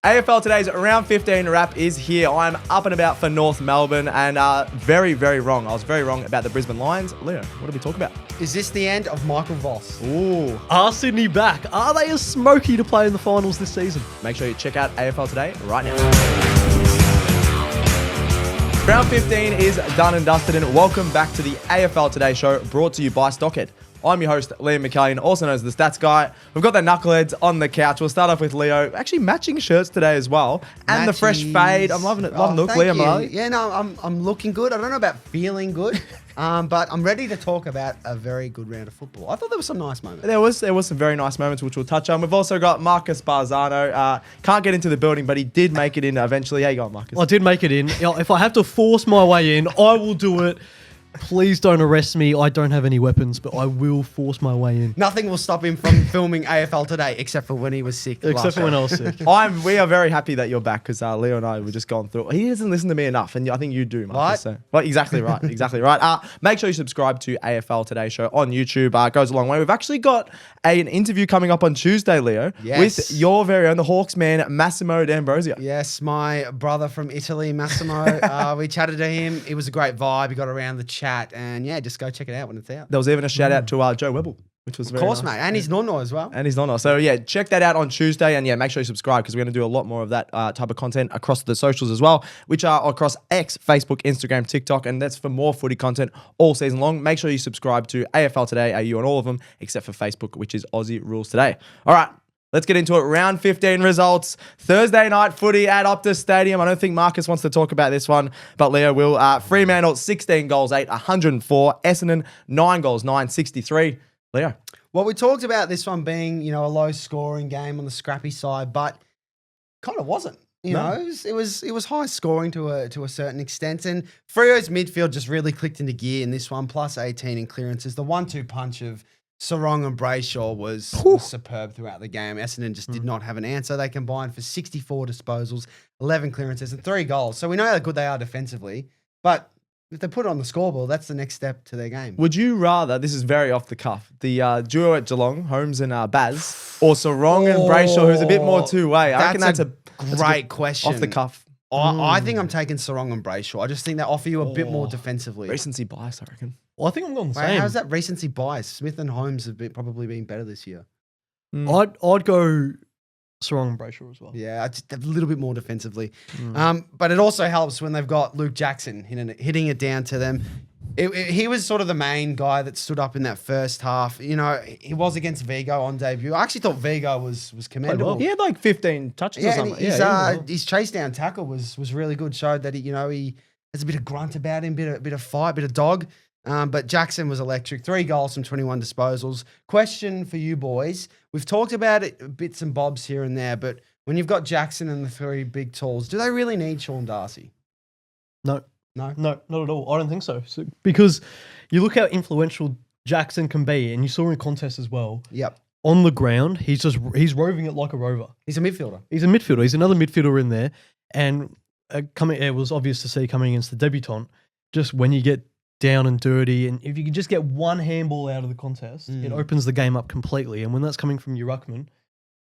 AFL Today's Round 15 wrap is here. I'm up and about for North Melbourne and very, very wrong. I was very wrong about the Brisbane Lions. Leo, what did we talk about? Is this the end of Michael Voss? Ooh. Are Sydney back? Are they as smoky to play in the finals this season? Make sure you check out AFL Today right now. Round 15 is done and dusted, and welcome back to the AFL Today Show, brought to you by Stockhead. I'm your host, Liam McAllion, also known as the Stats Guy. We've got the knuckleheads on the couch. We'll start off with Leo. Actually, matching shirts today as well. And the fresh fade. I'm loving it. Loving the look, Liam Mullaly. Yeah, no, I'm looking good. I don't know about feeling good, but I'm ready to talk about a very good round of football. I thought there was some nice moments. There was some very nice moments, which we'll touch on. We've also got Marcus Bazzano. Can't get into the building, but he did make it in eventually. How you going, Marcus? I did make it in. If I have to force my way in, I will do it. Please don't arrest me. I don't have any weapons, but I will force my way in. Nothing will stop him from filming AFL Today, except for when he was sick. Except for when I was sick. We are very happy that you're back because Leo and I were just going through. He doesn't listen to me enough, and I think you do, Marcus. Right? So. Well, exactly right. Exactly right. Make sure you subscribe to AFL Today Show on YouTube. It goes a long way. We've actually got an interview coming up on Tuesday, Leo, with your very own, the Hawks man, Massimo D'Ambrosio. Yes, my brother from Italy, Massimo. We chatted to him. It was a great vibe. He got around the chat, and yeah, just go check it out when it's out. There was even a shout out to Joe Webble, which was very nice. Of course, mate. And his nono as well. And his nono. So yeah, check that out on Tuesday. And yeah, make sure you subscribe because we're going to do a lot more of that type of content across the socials as well, which are across X, Facebook, Instagram, TikTok. And that's for more footy content all season long. Make sure you subscribe to AFL Today, AU on all of them, except for Facebook, which is Aussie Rules Today. All right. Let's get into it. Round 15 results. Thursday night footy at Optus Stadium. I don't think Marcus wants to talk about this one, but Leo will. Fremantle, 16 goals, 8, 104. Essendon, 9 goals, 9, 63. Leo. Well, we talked about this one being, a low-scoring game on the scrappy side, but kind of wasn't. You know, it was high scoring to a certain extent, and Freo's midfield just really clicked into gear in this one, plus 18 in clearances. The 1-2 punch of Sarong and Brayshaw was superb throughout the game. Essendon just did not have an answer. They combined for 64 disposals, 11 clearances, and 3 goals. So we know how good they are defensively, but if they put it on the scoreboard, that's the next step to their game. Would you rather, this is very off the cuff, the duo at Geelong, Holmes and Baz, or Sarong and Brayshaw, who's a bit more two-way? I reckon that's a great question. Off the cuff. I think I'm taking Sarong and Brayshaw. I just think they offer you a bit more defensively. Recency bias, I reckon. Well, I think I'm going the same. How's that recency bias? Smith and Holmes have probably been better this year. I'd go Sarong and Brayshaw as well. Yeah, just a little bit more defensively. But it also helps when they've got Luke Jackson hitting it down to them. He was sort of the main guy that stood up in that first half. He was against Vigo on debut. I actually thought Vigo was commendable. He had like 15 touches or something. His chase down tackle was really good. Showed that he has a bit of grunt about him, bit of fight, bit of dog. But Jackson was electric. 3 goals from 21 disposals. Question for you boys. We've talked about it bits and bobs here and there, but when you've got Jackson and the 3 big tools, do they really need Sean Darcy? No, not at all. I don't think so. Because you look how influential Jackson can be, and you saw in contests as well. Yep. On the ground, he's roving it like a rover. He's a midfielder. He's another midfielder in there. And it was obvious to see coming against the debutant, just when you get down and dirty, and if you can just get one handball out of the contest, it opens the game up completely. And when that's coming from your ruckman,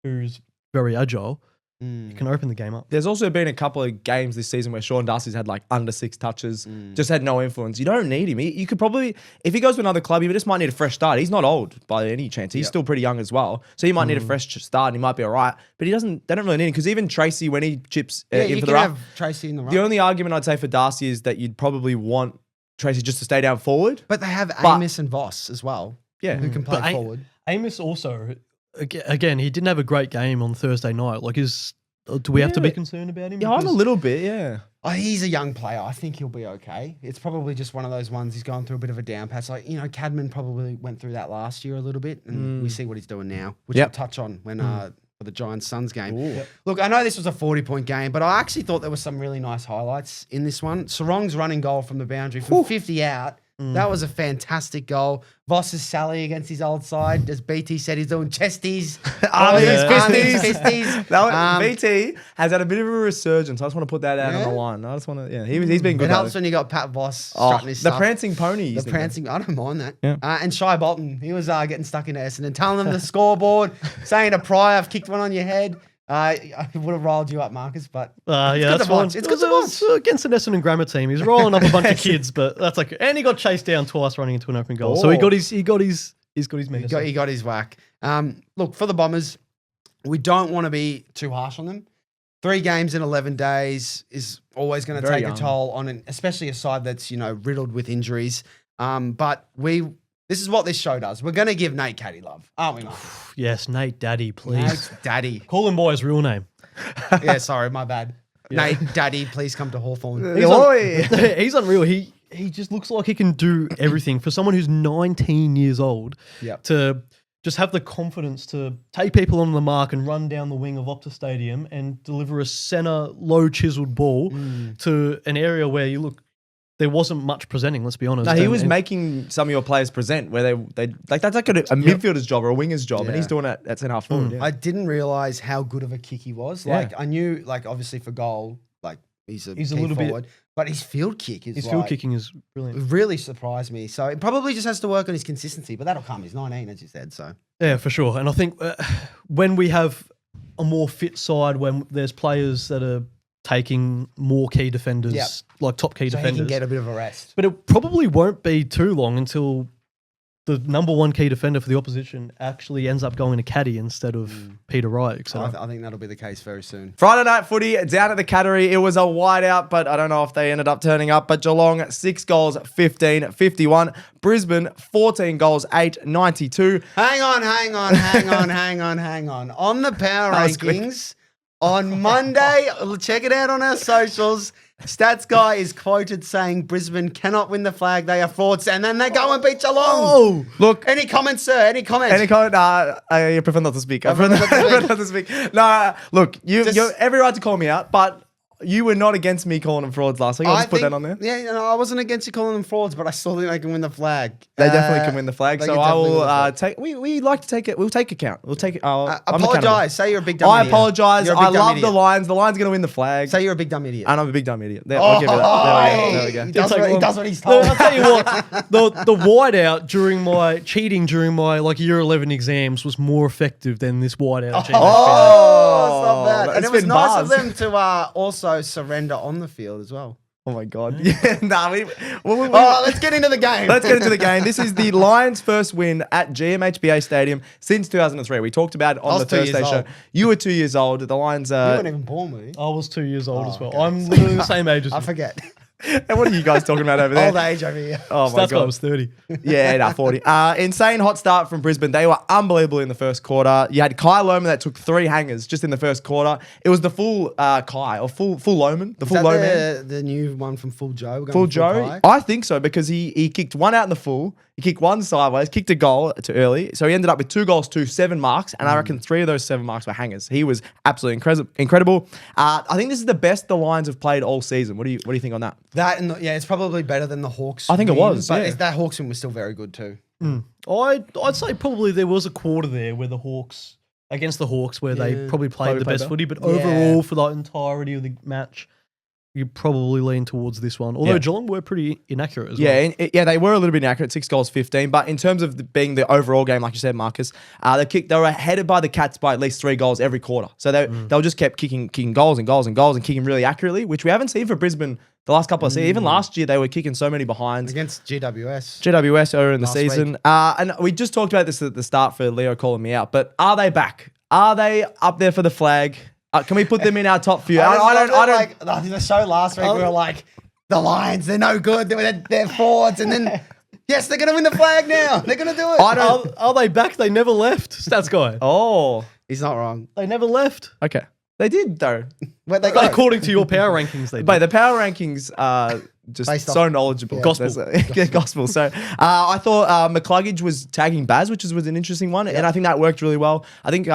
who's very agile, it can open the game up. There's also been a couple of games this season where Sean Darcy's had like under 6 touches, just had no influence. You don't need him. You could probably, if he goes to another club, you just might need a fresh start. He's not old by any chance. He's still pretty young as well. So he might need a fresh start and he might be all right. But they don't really need him because even Tracy, when he chips in for the ruck, Tracy in the ruck. The only argument I'd say for Darcy is that you'd probably want Tracy just to stay down forward. But they have Amos and Voss as well, who can play forward. Amos also, again, he didn't have a great game on Thursday night. Like, do we have to be concerned about him? Yeah, I'm a little bit, yeah. He's a young player. I think he'll be okay. It's probably just one of those ones he's going through a bit of a down patch. Like, Cadman probably went through that last year a little bit, and we see what he's doing now, which we'll touch on when for the Giants-Suns game. Yep. Look, I know this was a 40-point game, but I actually thought there were some really nice highlights in this one. Sarong's running goal from the boundary from 50 out. That was a fantastic goal. Voss's sally against his old side. As BT said, he's doing chesties. Fisties. BT has had a bit of a resurgence. I just want to put that out on the line. I just want to, he's been good. It helps when you got Pat Voss strutting his stuff. The prancing pony. I don't mind that. Yeah. And Shai Bolton, he was getting stuck into Essendon, telling them the scoreboard, saying to Pryor, I've kicked one on your head. I would have rolled you up, Marcus, but Yeah, good that's to fine. watch. It's good to watch. Against an Essendon grammar team. He's rolling up a bunch of kids, but that's okay. And he got chased down twice running into an open goal. So he got his medicine. He got his whack. Look, for the Bombers, we don't want to be too harsh on them. 3 games in 11 days is always going to Very take young. a toll on especially a side that's, riddled with injuries. But this is what this show does. We're going to give Nate Caddy love, aren't we, Marcus? Yes, Nate Daddy, please. Nate Daddy. Call him by his real name. Yeah, sorry, my bad. Nate Daddy, please come to Hawthorn. He's unreal. He just looks like he can do everything. For someone who's 19 years old, Yep. to just have the confidence to take people on the mark and run down the wing of Optus Stadium and deliver a centre, low chiseled ball to an area where there wasn't much presenting, let's be honest. No, he was making some of your players present where they that's like a midfielder's job or a winger's job, and he's doing it at centre half forward. Yeah. I didn't realize how good of a kick he was. Yeah. Like I knew, obviously for goal, he's a a key little bit- forward, but his field kick is His field kicking is brilliant. really surprised me. So it probably just has to work on his consistency, but that'll come. He's 19, as you said. So Yeah, for sure. And I think when we have a more fit side, when there's players that are taking more key defenders, Yep. like top key he defenders. can get a bit of a rest. But it probably won't be too long until the number one key defender for the opposition actually ends up going to Caddy instead of Peter Wright, etc. I think that'll be the case very soon. Friday night footy down at the Cattery. It was a whiteout, but I don't know if they ended up turning up. But Geelong, 6 goals, 15-51. Brisbane, 14 goals, 8-92. Hang on. On the power That was quick. rankings, on Monday, check it out on our socials. Stats guy is quoted saying Brisbane cannot win the flag. They are frauds, and then they go and beat Geelong. Oh, look. Any comments, sir? Any comments? Any comment? I prefer not to speak. I prefer not to speak. No, look, you have every right to call me out, but you were not against me calling them frauds last week. I'll just put that on there. Yeah, I wasn't against you calling them frauds, but I still think they can win the flag. They definitely can win the flag. they So can I definitely will win the flag. take. We like to take it. We'll take account. We'll take it. I'm accountable. Apologise. Say you're a big dumb I idiot. apologise. You're a big I dumb love the idiot. Lions. The Lions going to win the flag. Say you're a big dumb idiot. And I'm a big dumb idiot. There, I'll give you that. There we go. He does what he's No, told. I'll tell you what, the whiteout during my year 11 exams was more effective than this whiteout. at GWS. Oh, it's not bad. it's And it was been nice bars. of them to also surrender on the field as well. Oh my god. Yeah. Nah. Let's get into the game. Let's get into the game. This is the Lions' first win at GMHBA Stadium since 2003. We talked about it on I the was 2 years Thursday show. old. You were 2 years old. The Lions. You weren't even born, were you? I was 2 years old as well. okay. I'm literally the same age as I you. forget. And what are you guys talking about over there? Old age over here. Oh my That's why I god. was 30. Yeah, nah, 40. Insane hot start from Brisbane. They were unbelievable in the first quarter. You had Kai Loman that took 3 hangers just in the first quarter. It was the full Kai or full Loman, the Is full that Loman. the new one from Full Joe? We're going Full with Joe? Kai? I think so because he kicked one out in the full. He kicked one sideways, kicked a goal too early. So he ended up with 2 goals, 7 marks. And I reckon 3 of those 7 marks were hangers. He was absolutely incredible. I think this is the best the Lions have played all season. What do you think on that? That and it's probably better than the Hawks. I think it win, was, but yeah. that Hawks win was still very good too. I'd say probably there was a quarter there where against the Hawks, where they probably played the best footy. But overall, for the entirety of the match, you probably lean towards this one. Although Geelong were pretty inaccurate as well. Yeah, they were a little bit inaccurate, 6 goals, 15. But in terms of being the overall game, like you said, Marcus, they were headed by the Cats by at least 3 goals every quarter. So they just kept kicking goals and goals and goals and kicking really accurately, which we haven't seen for Brisbane the last couple of seasons. Even last year, they were kicking so many behinds. Against GWS. GWS earlier in the Last season. And we just talked about this at the start for Leo calling me out, but are they back? Are they up there for the flag? Can we put them in our top few? I don't. Like the show last week, we were like, the Lions, they're no good. They're frauds. And then, yes, they're going to win the flag now. They're going to do it. Are they back? They never left. Stats guy. Oh, He's not wrong. They never left. okay. They did though. Where'd they go? According to your power rankings, they did. But the power rankings are just Based so off- knowledgeable. yeah. Gospel. Gospel. So I thought McCluggage was tagging Baz, which was an interesting one. And I think that worked really well. I think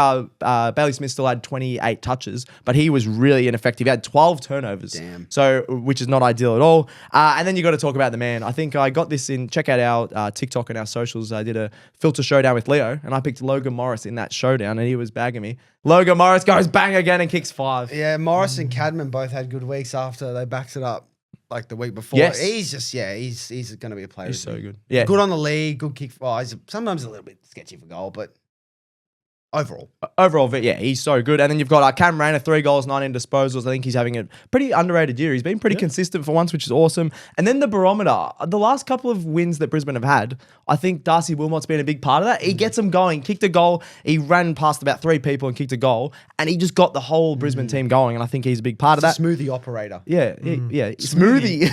Bailey Smith still had 28 touches, but he was really ineffective. He had 12 turnovers. Damn. So, which is not ideal at all. And then you got to talk about the man. I think I got this check out our TikTok and our socials. I did a filter showdown with Leo, and I picked Logan Morris in that showdown, and he was bagging me. Logan Morris goes bang again and kicks 5. Yeah, Morris and Cadman both had good weeks after they backed it up like the week before. Yes. He's just, he's going to be a player. He's isn't so he? good. Yeah. Good on the league, good kick. He's sometimes a little bit sketchy for goal, but Overall. Yeah, he's so good. And then you've got Cam Rayner, 3 goals, 19 disposals. I think he's having a pretty underrated year. He's been pretty consistent for once, which is awesome. And then the barometer, the last couple of wins that Brisbane have had, I think Darcy Wilmot's been a big part of that. He gets them going, kicked a goal. He ran past about 3 people and kicked a goal. And he just got the whole Brisbane team going. And I I think he's a big part of that. Smoothie operator. Yeah. Smoothie.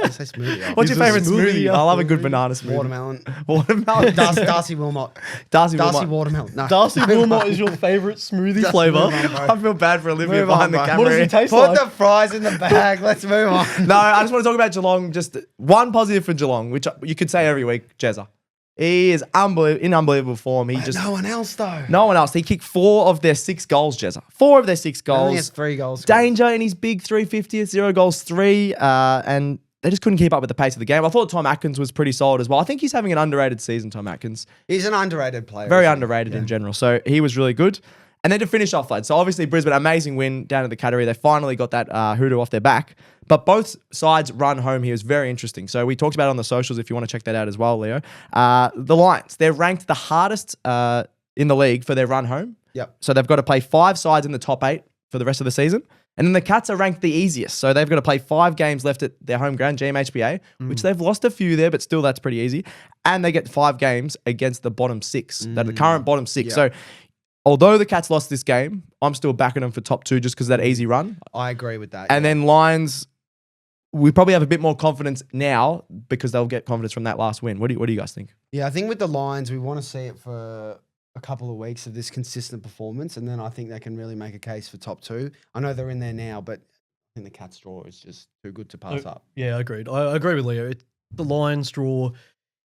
I say smoothie. What's your favourite smoothie? I love a good banana smoothie. Watermelon. Darcy Wilmot. Darcy Watermelon. No. Darcy Wilmot is your favourite smoothie flavour. I feel bad for Olivia behind the camera. What does he taste Put like? the fries in the bag. Let's move on. No, I just want to talk about Geelong. Just one positive for Geelong, which you could say every week, Jezza. He is in unbelievable form. No one else, though. No one else. He kicked 4 of their 6 goals, Jezza. 4 of their 6 goals. Only has 3 goals. Danger in his big 350th, 0 goals, 3. And they just couldn't keep up with the pace of the game. I thought Tom Atkins was pretty solid as well. I think he's having an underrated season, Tom Atkins. He's an underrated player. Very underrated in general. So he was really good. And then to finish off, lads, so obviously Brisbane, amazing win down at the Cattery. They finally got that hoodoo off their back. But both sides run home here is very interesting. So we talked about it on the socials if you want to check that out as well, Leo. The Lions, they're ranked the hardest in the league for their run home. Yep. So they've got to play 5 sides in the top 8 for the rest of the season. And then the Cats are ranked the easiest. So they've got to play 5 games left at their home ground, GMHBA, which they've lost a few there, but still that's pretty easy. And they get 5 games against the bottom 6, that are the current bottom 6. Yep. So although the Cats lost this game, I'm still backing them for top 2 just because of that easy run. I agree with that. And then Lions, we probably have a bit more confidence now because they'll get confidence from that last win. What do you guys think? Yeah, I think with the Lions, we want to see it for a couple of weeks of this consistent performance, and then I think they can really make a case for top 2. I know they're in there now, but I think the Cats draw is just too good to pass up. Yeah, agreed. I agree with Leo. The Lions draw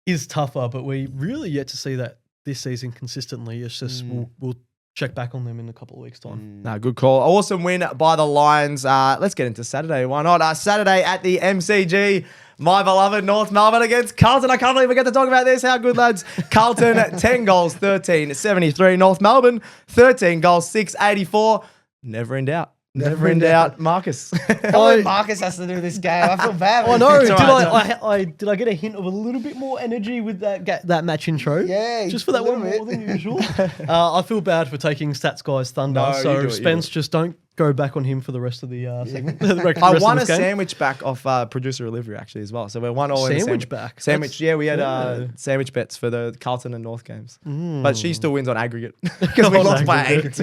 is tougher, but we really yet to see that this season consistently. It's just we'll check back on them in a couple of weeks' time. No, good call. Awesome win by the Lions. Let's get into Saturday. Why not? Saturday at the MCG. My beloved North Melbourne against Carlton. I can't believe we get to talk about this. How good, lads. Carlton, 10 goals, 13-73. North Melbourne, 13 goals, 6-84. Never in doubt. Never in doubt, Marcus. Marcus has to do this game. I feel bad. I know. It's Did I get a hint of a little bit more energy with that match intro? Yeah, just for that one more than usual. I feel bad for taking Stats Guy's thunder. No, so you do it, Spence, just don't go back on him for the rest of the segment. I won a sandwich back off producer Olivia actually as well. So we're 1-all in sandwich back. Sandwich. Yeah, we had sandwich bets for the Carlton and North games. But she still wins on aggregate because we lost by 8.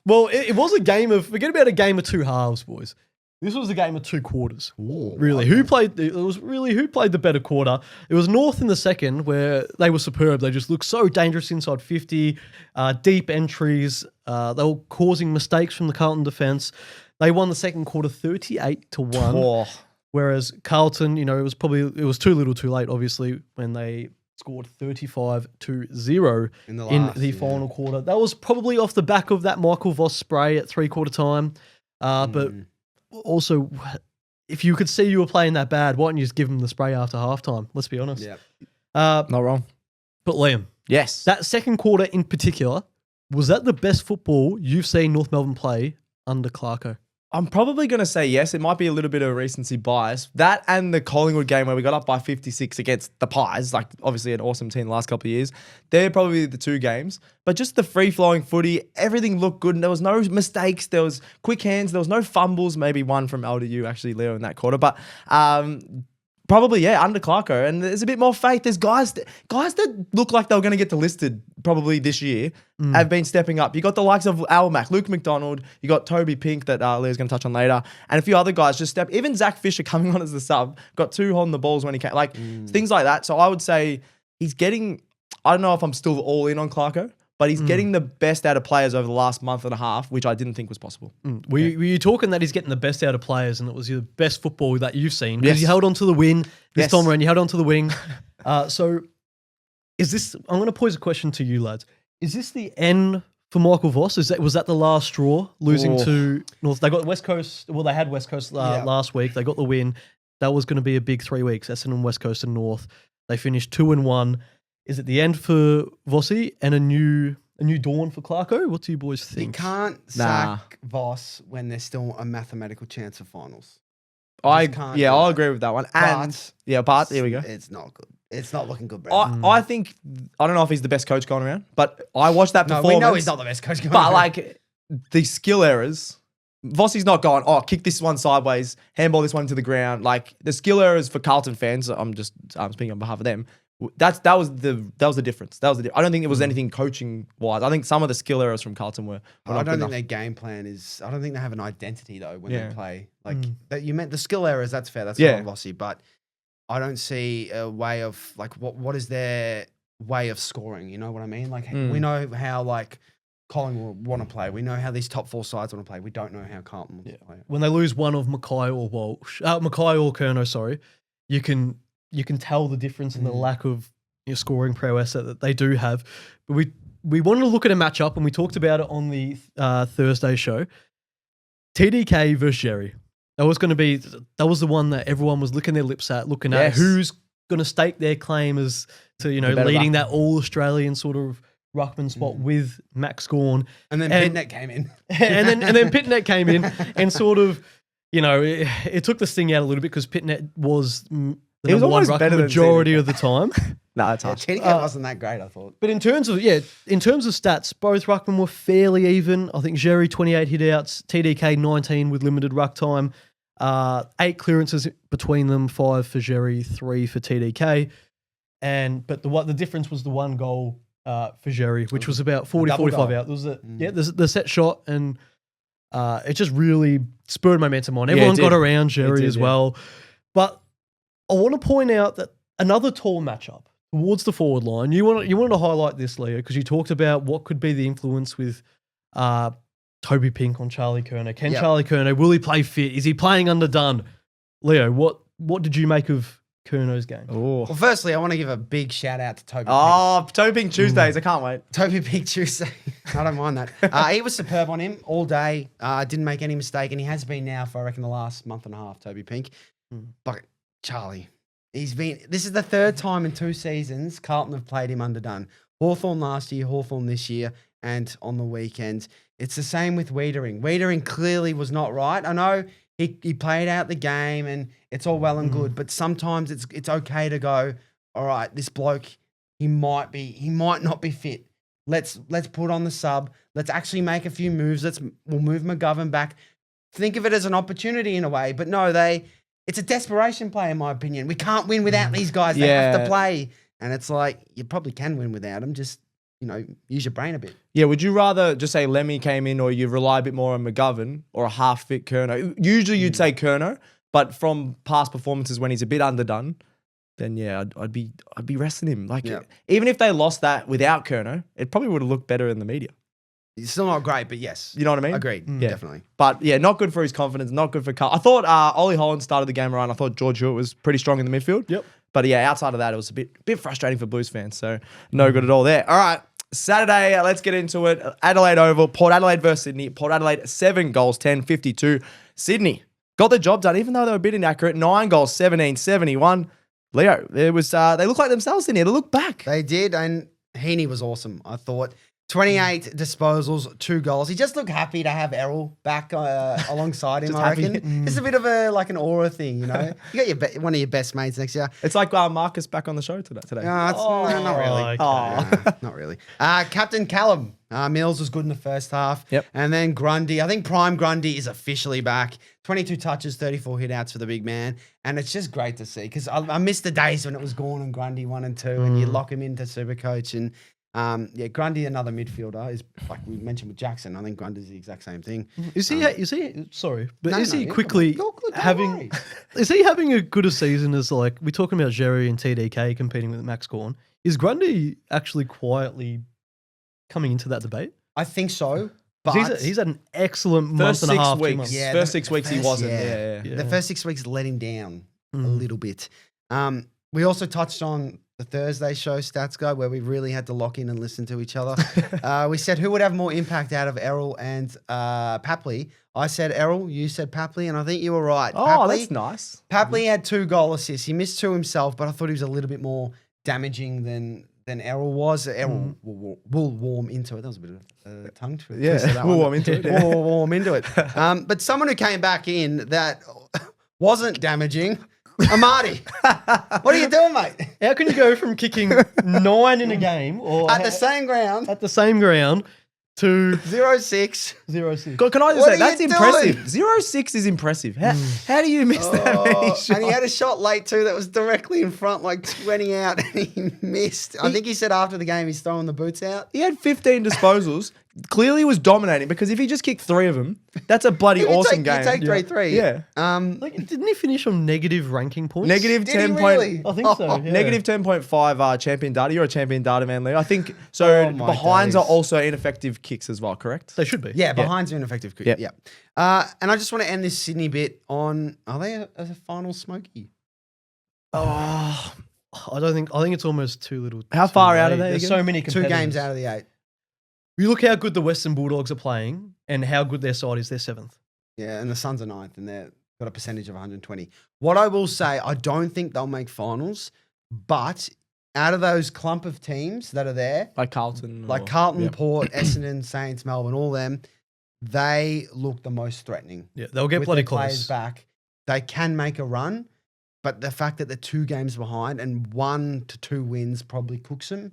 Well, it was a game of, forget about a game of 2 halves, boys. This was a game of 2 quarters. Ooh, really, who played the better quarter? It was North in the second, where they were superb. They just looked so dangerous inside 50, deep entries. They were causing mistakes from the Carlton defence. They won the second quarter 38-1. Whereas Carlton, it was too little, too late. Obviously, when they scored 35-0 in the final quarter. That was probably off the back of that Michael Voss spray at 3/4 time. But also, if you could see you were playing that bad, why don't you just give them the spray after halftime? Let's be honest. Yeah. Not wrong. But Liam, yes, that second quarter in particular, was that the best football you've seen North Melbourne play under Clarko? I'm probably going to say yes. It might be a little bit of recency bias. That and the Collingwood game where we got up by 56 against the Pies, like obviously an awesome team the last couple of years. They're probably the 2 games. But just the free-flowing footy, everything looked good. And there was no mistakes. There was quick hands. There was no fumbles. Maybe one from LDU, actually, Leo, in that quarter. But probably, yeah, under Clarko. And there's a bit more faith. There's guys that look like they were going to get delisted probably this year have been stepping up. You got the likes of Al Mack, Luke McDonald. You got Toby Pink that Leo's going to touch on later. And a few other guys just step. Even Zach Fisher coming on as the sub, got 2 holding the balls when he came. Like, things like that. So I would say he's getting, I don't know if I'm still all in on Clarko, but he's getting the best out of players over the last month and a half, which I didn't think was possible. Were you talking that he's getting the best out of players and it was your best football that you've seen? Because Yes. you held on to the win this Yes. time around. You held on to the wing. So is this, I'm going to pose a question to you, lads. Is this the end for Michael Voss? Was that the last straw, losing to North? They got West Coast. Well, they had West Coast last week. They got the win. That was going to be a big 3 weeks, Essendon, West Coast and North. They finished 2-1. Is it the end for Vossi and a new dawn for Clarko? What do you boys You think? can't sack Voss when there's still a mathematical chance of finals. I'll can't do agree that. with that one. But Here we go. it's not good. It's not looking good, Brad. I think, I don't know if he's the best coach going around, but I watched that No, performance. we know he's not the best coach going But around. like the skill errors, Vossi's not going, kick this one sideways, handball this one to the ground. Like the skill errors for Carlton fans, I'm speaking on behalf of them. That was the difference. I don't think it was anything coaching wise. I think some of the skill errors from Carlton were I not don't good think enough. their game plan is. I don't think they have an identity though when Yeah. they play. Like that, you meant the skill errors. That's fair. That's Yeah. not Vossi, but I don't see a way of like what is their way of scoring. You know what I mean? Like we know how like Collingwood want to play. We know how these top 4 sides want to play. We don't know how Carlton wants to play. When they lose one of Mackay or Curnow, sorry, you can tell the difference in the lack of scoring prowess that they do have. But we wanted to look at a matchup, and we talked about it on the Thursday show. TDK versus Jerry. That was the one that everyone was licking their lips at, looking at who's going to stake their claim as to leading that all Australian sort of ruckman spot with Max Gawn. And then Pitnet came in. and then Pitnet came in and sort of, it took the sting out a little bit because Pitnet was the number one ruckman majority of the time. No, that's harsh. TDK wasn't that great, I thought. But in terms of stats, both ruckmen were fairly even. I think Jerry 28 hit-outs, TDK 19 with limited ruck time, 8 clearances between them, 5 for Jerry, 3 for TDK. But the difference was the 1 goal for Jerry, which was about 45 out. There was the set shot, and it just really spurred momentum on. Everyone got around Jerry as well. But I want to point out that another tall matchup towards the forward line. You wanted to highlight this, Leo, because you talked about what could be the influence with Toby Pink on Charlie Curnow. Charlie Curnow, will he play fit? Is he playing underdone? Leo, what did you make of Curnow's game? Well, firstly, I want to give a big shout out to Toby Pink. Oh, Toby Pink Tuesdays. I can't wait. Toby Pink Tuesday. I don't mind that. He was superb on him all day. Didn't make any mistake, and he has been now for, I reckon, the last month and a half, Toby Pink. But Charlie, this is the 3rd time in 2 seasons Carlton have played him underdone. Hawthorn last year, Hawthorn this year, and on the weekend. It's the same with Wiedering. Wiedering clearly was not right. I know he played out the game and it's all well and good, but sometimes it's okay to go, all right, this bloke, he might not be fit. Let's put on the sub. Let's actually make a few moves. We'll move McGovern back. Think of it as an opportunity in a way, but no, it's a desperation play in my opinion. We can't win without these guys. They have to play. And it's like, you probably can win without them. Just, use your brain a bit. Yeah, would you rather just say Lemmy came in, or you rely a bit more on McGovern or a half-fit Curnow? Usually you'd say Curnow, but from past performances when he's a bit underdone, then I'd be resting him. Like even if they lost that without Curnow, it probably would have looked better in the media. He's still not great, but yes. You know what I mean? Agreed. Definitely. But not good for his confidence, not good for Carl. I thought Ollie Holland started the game around. I thought George Hewitt was pretty strong in the midfield. Yep. But outside of that, it was a bit frustrating for Blues fans. So no good at all there. All right. Saturday, let's get into it. Adelaide Oval, Port Adelaide versus Sydney. Port Adelaide, 7 goals, 10-52. Sydney got the job done, even though they were a bit inaccurate. 9 goals, 17-71. Leo, they looked like themselves in here. They looked back. They did, and Heaney was awesome, I thought. 28 disposals, 2 goals. He just looked happy to have Errol back alongside him, I reckon. It's a bit of an aura thing, You got one of your best mates next year. It's like Marcus back on the show today. No, not really. Okay. Not really. Captain Callum Mills was good in the first half. Yep. And then Grundy. I think Prime Grundy is officially back. 22 touches, 34 hit-outs for the big man. And it's just great to see because I missed the days when it was Gawn and Grundy 1 and 2 and you lock him into Supercoach and Grundy, another midfielder, is like we mentioned with Jackson. I think Grundy's the exact same thing. Is he quickly good, having? Is he having a good a season as like we're talking about Jerry and TDK competing with Max Gawn? Is Grundy actually quietly coming into that debate? I think so. But he's had an excellent month first and a 6 half. weeks. First 6 weeks he wasn't. Yeah. The first 6 weeks let him down a little bit. We also touched on the Thursday show stats guide where we really had to lock in and listen to each other. We said who would have more impact out of Errol and Papley. I said Errol, you said Papley, and I think you were right. Oh, Papley, that's nice. Papley had 2 goal assists. He missed 2 himself, but I thought he was a little bit more damaging than Errol was. Errol will warm into it. That was a bit of a tongue twister. Yeah, we'll warm into it. Yeah. We'll warm into it. But someone who came back in that wasn't damaging Amadi, what are you doing, mate? How can you go from kicking 9 in a game or At the same ground, at the same ground to 0-6. 0-6? Can I just What say, are that's you impressive. doing? 0-6 is impressive. How do you miss that many shots? And he had a shot late too that was directly in front, like 20 out, and he missed. I think he said after the game he's throwing the boots out. He had 15 disposals. Clearly was dominating because if he just kicked 3 of them, that's a bloody awesome game. You take 3-3. Yeah. Like, didn't he finish on negative ranking points? Negative Did he 10 really? I think so. Yeah. Negative 10.5 champion data. You're a champion data man, Leo. I think so. Oh my Behinds days. are also ineffective kicks as well, correct? They should be. Yeah, behind's are ineffective. Yep. Yeah. And I just want to end this Sydney bit on, are they a final smoky? Oh, I think it's almost too little. How too far out late. are they There's again? so many 2 competitors. games out of the 8. You look how good the Western Bulldogs are playing and how good their side is. They're 7th. Yeah, and the Suns are 9th, and they've got a percentage of 120. What I will say, I don't think they'll make finals, but out of those clump of teams that are there, Like Carlton. like or- Carlton, yeah. Port, Essendon, Saints, Melbourne, all them, they look the most threatening. Yeah, they'll get With bloody their players close. back, they can make a run, but the fact that they're 2 games behind and 1 to 2 wins probably cooks them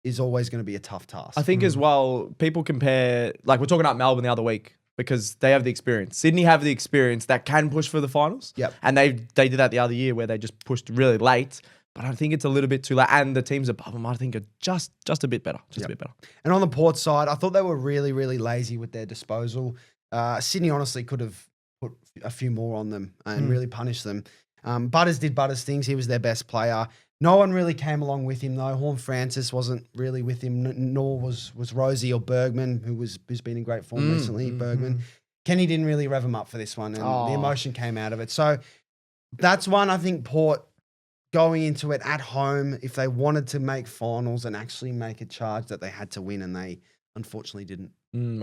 is always going to be a tough task. I think as well, people compare, like we're talking about Melbourne the other week because they have the experience. Sydney have the experience that can push for the finals. Yep. And they did that the other year where they just pushed really late. But I think it's a little bit too late. And the teams above them, I think, are just a bit better. Just a bit better. And on the Port side, I thought they were really, really lazy with their disposal. Sydney honestly could have put a few more on them and really punished them. Butters did Butters things. He was their best player. No one really came along with him though. Horn Francis wasn't really with him, nor was Rosie or Bergman, who's been in great form recently. Bergman, Kenny didn't really rev him up for this one, and the emotion came out of it. So that's one I think Port going into it at home, if they wanted to make finals and actually make a charge, that they had to win, and they unfortunately didn't.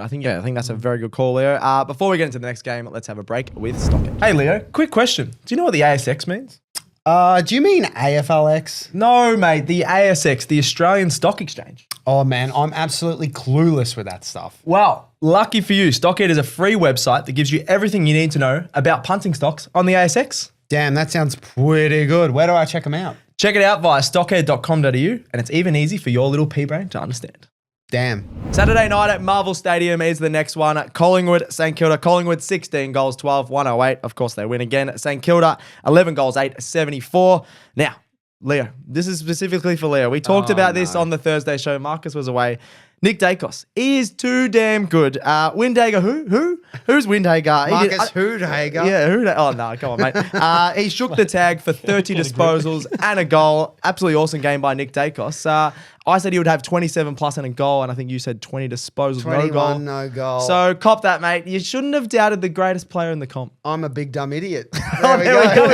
I think that's a very good call, Leo. Before we get into the next game, let's have a break with Stockett. Hey, Leo, quick question. Do you know what the ASX means? Do you mean AFLX? No, mate. The ASX, the Australian Stock Exchange. Oh man, I'm absolutely clueless with that stuff. Well, lucky for you, Stockett is a free website that gives you everything you need to know about punting stocks on the ASX. Damn, that sounds pretty good. Where do I check them out? Check it out via stockhead.com.au, and it's even easy for your little pea brain to understand. Damn. Saturday night at Marvel Stadium is the next one. Collingwood, St Kilda. Collingwood, 16 goals, 12, 108. Of course, they win again. St Kilda, 11 goals, 8, 74. Now, Leo, this is specifically for Leo. We talked about this on the Thursday show. Marcus was away. Nick Daicos. He is too damn good. Windhager, who? Who's Windhager? Marcus Hoodhager. Yeah, oh no, come on, mate. He shook the tag for 30 disposals and a goal. Absolutely awesome game by Nick Daicos. I said he would have 27 plus and a goal, and I think you said 20 disposals, 21, no goal. no goal. So cop that, mate. You shouldn't have doubted the greatest player in the comp. I'm a big dumb idiot. Oh, There we go.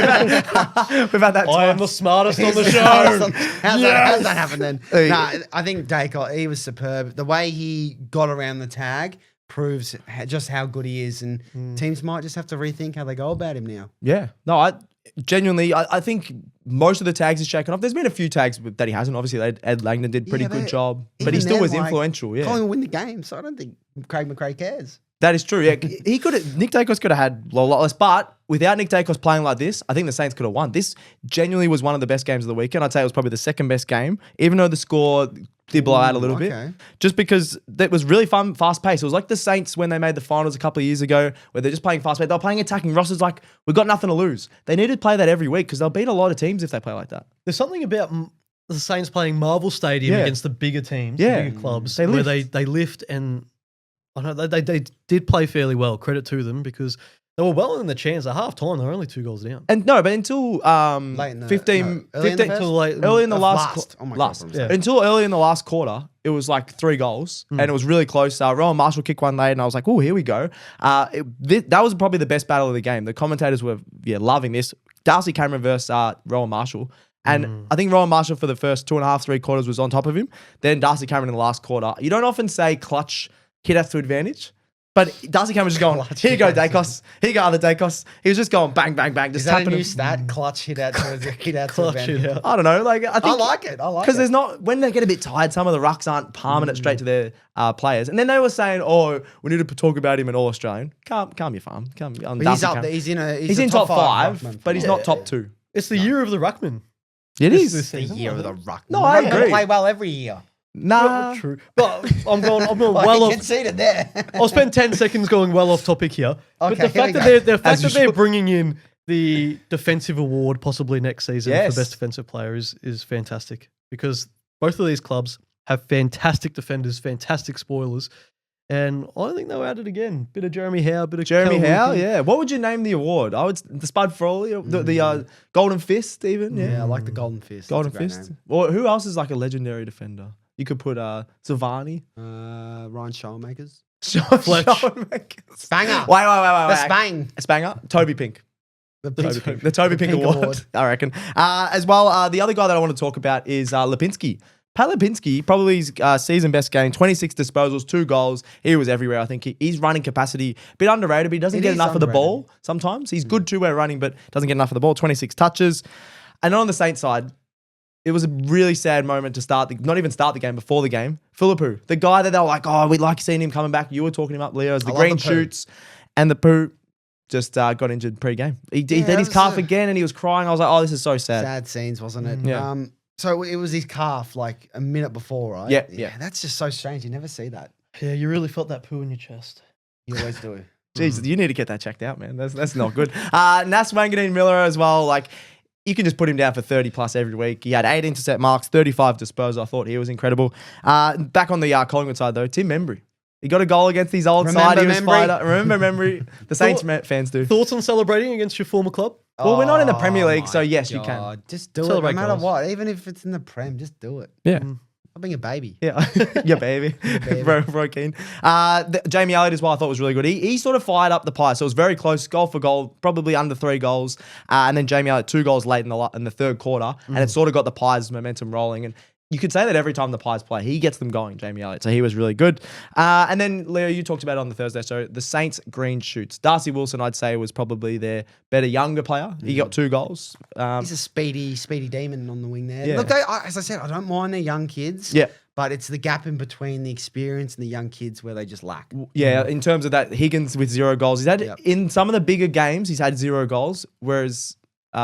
We've had that I am time. the smartest on the show. How's that happen then? Nah, I think Daicos, he was superb. The way he got around the tag proves just how good he is, and teams might just have to rethink how they go about him now. Yeah. No, I think most of the tags he's shaken off. There's been a few tags that he hasn't. Obviously, Ed Langdon did pretty good job, but he even still then, was like, influential. Yeah. Collingwood win the game, so I don't think Craig McRae cares. That is true. Yeah, he could. Nick Daicos could have had a lot less, but without Nick Daicos playing like this, I think the Saints could have won. This genuinely was one of the best games of the weekend. I'd say it was probably the second best game, even though the score did blow out a little bit. Just because it was really fun, fast paced. It was like the Saints when they made the finals a couple of years ago, where they're just playing fast paced. They're playing attacking. Ross is like, we've got nothing to lose. They need to play that every week because they'll beat a lot of teams if they play like that. There's something about the Saints playing Marvel Stadium against the bigger teams, Yeah. the bigger clubs, They where lift. they lift, and I know they did play fairly well. Credit to them because they were well in the chance. At half time, they were only 2 goals down. And no, but until Late in the- 15, no, early in the 15 first? Till late, early in the Last. last, Oh my God, last. I'm sorry. Until early in the last quarter, it was like 3 goals, and it was really close. Rowan Marshall kicked one late, and I was like, "Oh, here we go." That was probably the best battle of the game. The commentators were loving this. Darcy Cameron versus Rowan Marshall. And I think Rowan Marshall for the first 2.5, 3 quarters was on top of him. Then Darcy Cameron in the last quarter. You don't often say clutch hit us to advantage. But Darcy Cameron was just going, here you go, Daicos. Here you go, other Daicos. He was just going bang, bang, bang. Just Is that a tapping new him. stat? Clutch hit out to Clutch advantage. it out. I don't know. Like I think I like it. because there's not when they get a bit tired. Some of the rucks aren't palming it straight to their players, and then they were saying, "Oh, we need to talk about him in All Australian." Calm your farm. But he's up there. He's in He's in top 5, ruckman. but he's not top 2. It's the year of the ruckman. It This is. The season. year of the ruck. No, I Ruckmen agree. play well every year. Nah. True. But I'm going Well, well you off. conceded there. I'll spend 10 seconds going well off topic here. But Okay, the here fact we that go. As you they're should. bringing in the defensive award possibly next season Yes. for best defensive player is fantastic, because both of these clubs have fantastic defenders, fantastic spoilers. And I think they'll add it again. Bit of Jeremy Howe, bit of Jeremy Cal Howe, Wilkie. yeah. What would you name the award? I would the Spud Frawley, the Golden Fist, even. Yeah, Yeah, I like the Golden Fist. Golden That's a great Fist. Or who else is like a legendary defender? You could put Savani, name. Ryan Showmakers. Fletch. Spanger. Wait. The Spang. Spanger, Toby Pink. The The Toby Pink, Pink Award, Award. I reckon. As well, the other guy that I want to talk about is Lipinski. Pat Lipinski, probably his season best game, 26 disposals, 2 goals. He was everywhere. I think he's running capacity. A bit underrated, but he doesn't It get is enough of the underrated. ball sometimes. He's good too when running, but doesn't get enough of the ball. 26 touches. And on the Saints side, it was a really sad moment to not even start the game, before the game. Philippou, the guy that they were like, oh, we'd like seeing him coming back. You were talking him up, Leo, as the I love green the poo. shoots. And the poo just got injured pre-game. He did that his was calf a- again and he was crying. I was like, oh, this is so sad. Sad scenes, wasn't it? Yeah. So it was his calf like a minute before, right? Yeah. That's just so strange. You never see that. Yeah, you really felt that poo in your chest. You always do. Jesus, you need to get that checked out, man. That's not good. Nas Wanganeen Miller as well. Like, you can just put him down for 30 plus every week. He had 8 intercept marks, 35 disposals. I thought he was incredible. Back on the Collingwood side, though, Tim Membry. He got a goal against his old side. He was Membry? fired up. Remember Membry? The Saints fans do. Thoughts on celebrating against your former club? Well, we're not in the Premier Oh League, so my yes, you can. God. Just do Celebrate it, no matter goals. what. Even if it's in the Prem, just do it. Yeah. Stop being a baby. Yeah, yeah, baby. baby. Bro Keen. Jamie Elliott as well, I thought was really good. He sort of fired up the pie, so it was very close, goal for goal, probably under 3 goals. And then Jamie Elliott 2 goals late in the third quarter, and it sort of got the Pies' momentum rolling. And you could say that every time the Pies play, he gets them going, Jamie Elliott. So he was really good. And then, Leo, you talked about it on the Thursday show, the Saints' green shoots. Darcy Wilson, I'd say, was probably their better younger player. He got 2 goals. He's a speedy demon on the wing there. Yeah. Look, as I said, I don't mind their young kids. Yeah. But it's the gap in between the experience and the young kids where they just lack. Yeah, in terms of that, Higgins with 0 goals. He's had, Yep. in some of the bigger games, he's had 0 goals, whereas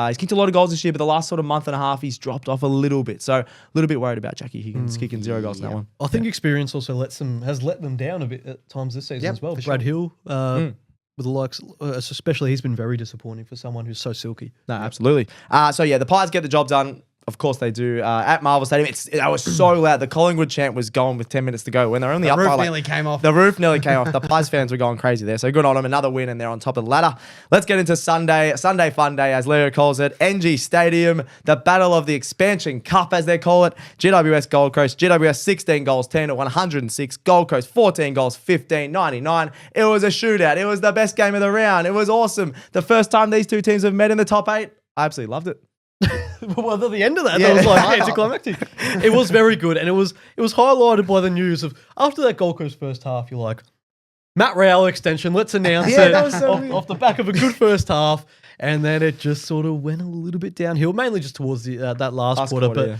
he's kicked a lot of goals this year, but the last sort of month and a half, he's dropped off a little bit. So a little bit worried about Jackie Higgins kicking 0 goals in that one. I think experience also has let them down a bit at times this season Yep, as well. for Brad sure. Hill, with the likes, especially, he's been very disappointing for someone who's so silky. No, absolutely. So yeah, the Pies get the job done. Of course they do. At Marvel Stadium, I was so loud. The Collingwood chant was going with 10 minutes to go when they're only The up roof by like, nearly came off. The roof nearly came off. The Pies fans were going crazy there. So good on them. Another win and they're on top of the ladder. Let's get into Sunday fun day, as Leo calls it. NG Stadium, the Battle of the Expansion Cup, as they call it. GWS Gold Coast. GWS 16 goals, 10 at 106. Gold Coast 14 goals, 15, 99. It was a shootout. It was the best game of the round. It was awesome. The first time these two teams have met in the top 8. I absolutely loved it. Well, at the end of that, Yeah. that was like anticlimactic. It was very good, and it was highlighted by the news of after that Gold Coast first half. You're like, Matt Rowell extension. Let's announce Yeah, it that was so weird. off the back of a good first half, and then it just sort of went a little bit downhill, mainly just towards the that last quarter. But yeah.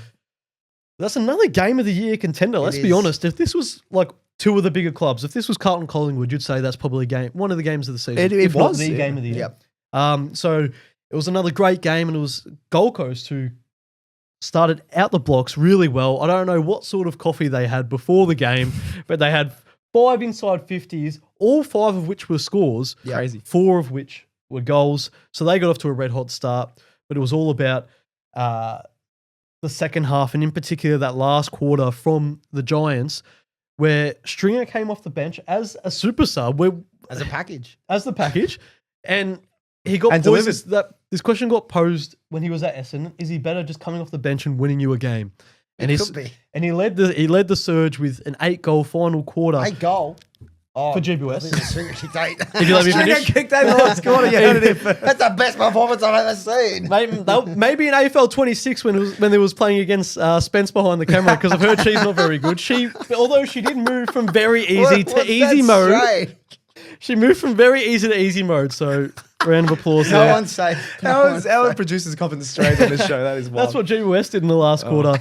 that's another game of the year contender. Let's be is. honest. If this was like 2 of the bigger clubs, if this was Carlton Collingwood, you'd say that's probably one of the games of the season. It if not was, the yeah. game of the year. Yep. So it was another great game, and it was Gold Coast who started out the blocks really well. I don't know what sort of coffee they had before the game, but they had 5 inside 50s, all 5 of which were scores, Yep. Crazy. 4 of which were goals. So they got off to a red hot start, but it was all about the second half, and in particular that last quarter from the Giants, where Stringer came off the bench as a super sub, As a package. as the package, and he got And posed. This question got posed when he was at Essendon: is he better just coming off the bench and winning you a game? And It could be. and he led the surge with an 8-goal final quarter 8 goal. Oh, for GWS. Stringer kicked 8. If you let me Stringer finish. kicked out the last quarter. You heard it here. That's the best performance I've ever seen. Maybe in AFL 26 when they was playing against Spence behind the camera, because I've heard she's not very good. Although she did move from very easy to easy mode. She moved from very easy to easy mode. So round of applause No there. one's safe. Our producers copping the strays on this show. That is wild. That's what GWS did in the last quarter.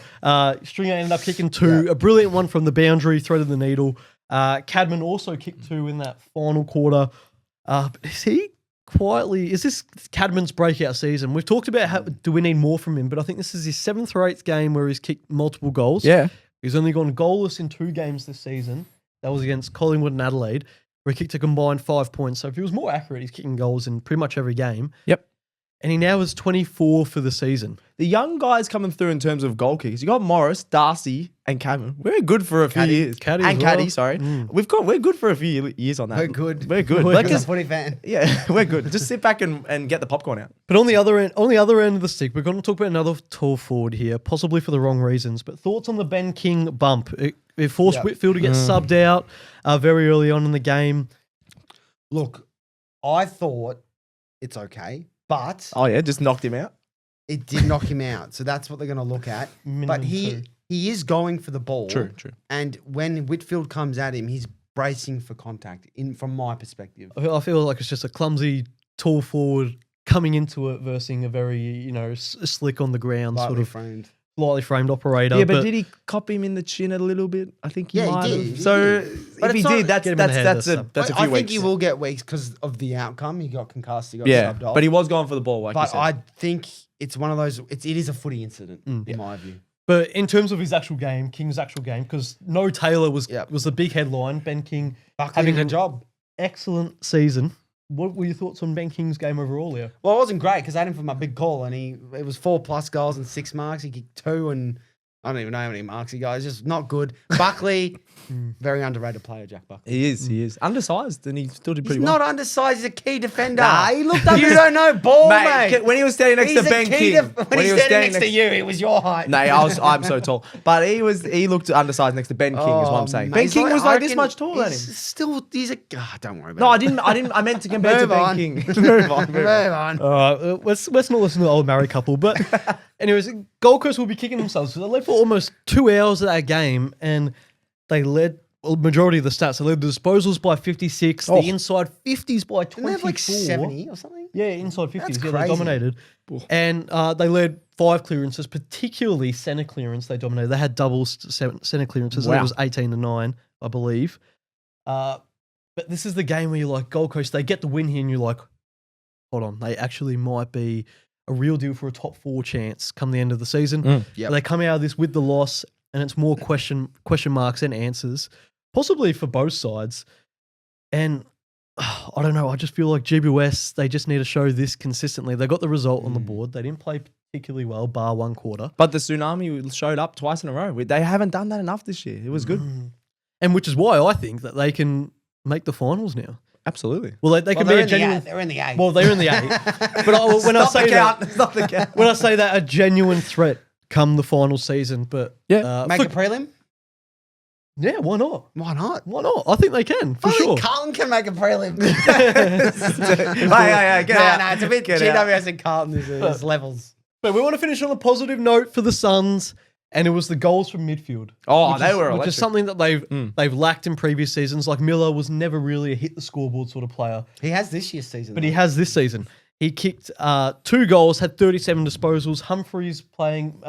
Stringer ended up kicking 2. A brilliant one from the boundary, threaded the needle. Cadman also kicked 2 in that final quarter. But is he quietly, is this Cadman's breakout season? We've talked about how do we need more from him, but I think this is his 7th or 8th game where he's kicked multiple goals. Yeah. He's only gone goalless in 2 games this season. That was against Collingwood and Adelaide, where he kicked a combined 5 points. So if he was more accurate, he's kicking goals in pretty much every game. Yep. And he now is 24 for the season. The young guys coming through in terms of goal kicks. You got Morris, Darcy, and Cadman. We're good for a few years. Caddy and as well. Caddy, sorry. We're good for a few years on that. We're good. We're good. We're Like, As a footy fan. yeah, we're good. Just sit back and get the popcorn out. But on the other end of the stick, we're going to talk about another tall forward here, possibly for the wrong reasons. But thoughts on the Ben King bump? It forced Whitfield to get subbed out very early on in the game. Look, I thought it's okay, but Oh, yeah, just knocked him out. it did knock him out. So that's what they're going to look at. Minimum But 2. he is going for the ball. True. And when Whitfield comes at him, he's bracing for contact, from my perspective. I feel like it's just a clumsy tall forward coming into it versus a very, slick on the ground, Lightly sort of framed. lightly framed operator. Yeah, but did he cop him in the chin a little bit? I think he Yeah, he might did. have. He So did. But if it's he not- did, Get him in the head, that's a that's few I weeks. think he will get weeks because of the outcome. He got concussed. He got Yeah, subbed off. but he was going for the ball, like you But said. I think it's one of those. It is a footy incident, in my view. But in terms of his actual game, King's actual game, because no Taylor was Yep. the big headline. Ben King Buckley having did a an job. excellent season. What were your thoughts on Ben King's game overall, Leo? Well, it wasn't great because I had him for my big call, and it was 4+ goals and 6 marks. He kicked 2, and I don't even know how many marks he got. It's just not good. Buckley, very underrated player, Jack Buckley. He is undersized, and he still did He's pretty well. not undersized. He's a key defender. Nah, he looked You don't know ball, mate. When he was standing next He's to a Ben key King, when he's standing next to you, it was your height. No, I'm so tall, but he looked undersized next to Ben King. Is what I'm saying. Ben Mate, King was I like this reckon much taller than him. He's a. Don't worry about No, it. I didn't. I meant to compare to Move Ben on. King. Move on. Move on. All right, let's not listen to the old married couple. But anyways, Gold Coast will be kicking themselves. So they led for almost 2 hours of that game, and they led majority of the stats. They led the disposals by 56, the inside 50s by 24. Didn't they have like 70 or something? Yeah, inside 50s. That's Yeah, they crazy. dominated. And they led 5 clearances, particularly centre clearance. They dominated. They had double centre clearances. I think Wow. it was 18-9, I believe. But this is the game where you're like, Gold Coast, they get the win here, and you're like, hold on, they actually might be a real deal for a top 4 chance come the end of the season. Yep. But they come out of this with the loss, and it's more question marks and answers, possibly for both sides. And I don't know, I just feel like GWS, they just need to show this consistently. They got the result on the board. They didn't play particularly well, bar 1 quarter. But the Tsunami showed up twice in a row. They haven't done that enough this year. It was good. And which is why I think that they can make the finals now. Absolutely. Well, they can be a genuine. They're in the 8. Well, they're in the 8. But when I say that, Stop the count. when I say that, a genuine threat come the final season. But Yeah. Make a prelim? yeah, why not? Why not? Why not? I think they can for I sure. think Carlton can make a prelim. Hey, get out. No, it's a bit Get out. GWS and Carlton is levels. But we want to finish on a positive note for the Suns, and it was the goals from midfield. Oh, which they is, were which electric. is something that they've lacked in previous seasons. Like Miller was never really a hit the scoreboard sort of player, He has this year's season. but he has this season. He kicked 2 goals, had 37 disposals. Humphreys playing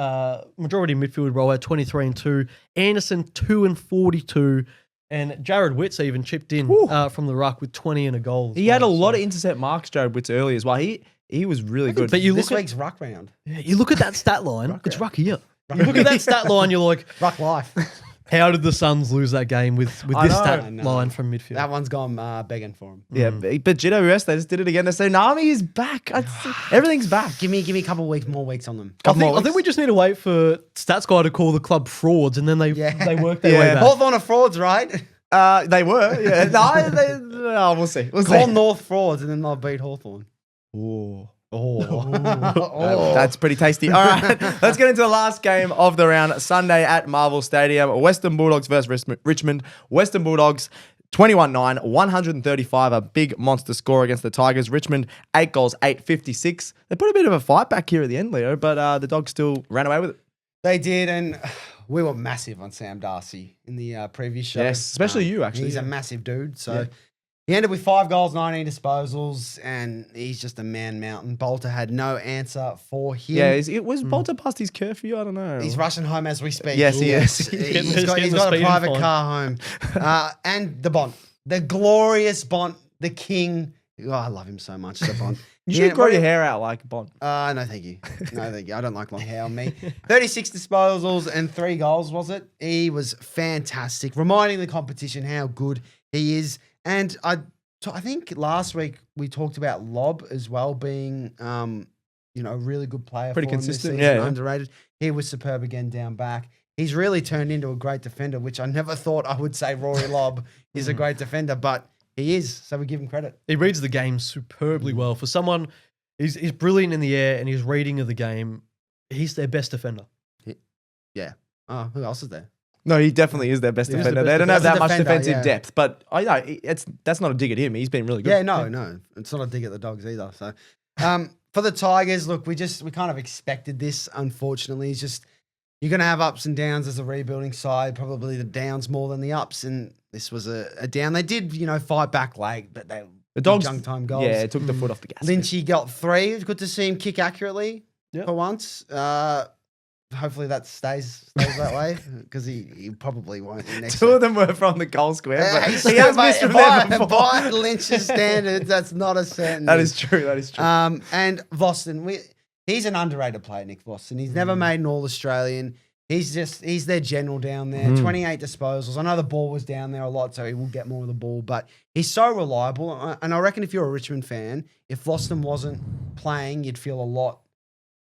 majority midfield role at 23 and 2. Anderson 2 and 42. And Jared Witts even chipped in from the ruck with 20 and a goal. He had a lot of intercept marks, Jared Witts, early as well. He was really good. But you This look at week's ruck round. you look at that stat line. It's ruck here. You look at that stat line. You're like, Ruck life. how did the Suns lose that game with this I stat know. line from midfield? That one's gone begging for him. Yeah, but GWS, they just did it again. The Tsunami is back. Everything's back. Give me a couple more weeks on them. I think we just need to wait for Stats Guy to call the club frauds, and then they work their way back. Hawthorn are frauds, right? They were. Yeah. No, we'll see. We'll Call see. North frauds and then they'll beat Hawthorn. That's pretty tasty. All right, let's get into the last game of the round. Sunday at Marvel Stadium. Western Bulldogs versus Richmond. Western Bulldogs 21-9, 135, a big monster score against the Tigers. Richmond, 8 goals, 856. They put a bit of a fight back here at the end, Leo, but the Dogs still ran away with it. They did, and we were massive on Sam Darcy in the previous show. Yes, especially you, actually. He's a massive dude, so he ended with 5 goals, 19 disposals, and he's just a man mountain. Bolter had no answer for him. Yeah, it was Bolter past his curfew? I don't know. He's rushing home as we speak. Yes, he is. He's got getting the a speeding private fine. car home. And the Bont. The glorious Bont, the king. Oh, I love him so much. So Bond. You should grow your hair out like Bond. No, thank you. No, thank you. I don't like long hair on me. 36 disposals and 3 goals, was it? He was fantastic, reminding the competition how good he is. And I think last week we talked about Lob as well being, a really good player. Pretty for him this consistent, season, yeah. underrated. He was superb again down back. He's really turned into a great defender, which I never thought I would say Rory Lobb is a great defender, but he is, so we give him credit. He reads the game superbly well. For someone, he's brilliant in the air and his reading of the game, he's their best defender. Yeah. Oh, who else is there? No, he definitely is their best He is defender. the They best don't have that much defender, defensive yeah. depth, but I know that's not a dig at him. He's been really good. Yeah, no. It's not a dig at the Dogs either. So, for the Tigers, look, we kind of expected this, unfortunately. It's just, you're going to have ups and downs as a rebuilding side, probably the downs more than the ups. And this was a down. They did, fight back late, but The Dogs, junk time goals. yeah, took the foot off the gas. Lynchy got 3. It was good to see him kick accurately Yep. for once. Hopefully that stays that way because he probably won't. In next 2 of them were from the goal square, but he has missed from by, there before. by Lynch's standards, that's not a certainty. That is true. That is true. And Voston, he's an underrated player, Nick Voston. He's never made an All-Australian. He's their general down there. 28 disposals. I know the ball was down there a lot, so he will get more of the ball, but he's so reliable. And I reckon if you're a Richmond fan, if Voston wasn't playing, you'd feel a lot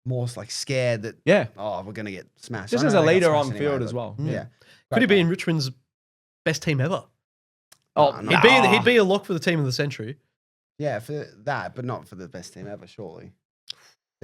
more scared that, we're going to get smashed. Just I as know a they got leader smashed on anyway, field but as well. Yeah. Could he be in Richmond's best team ever? Oh, No, He'd be a lock for the team of the century. Yeah, for that, but not for the best team ever, surely.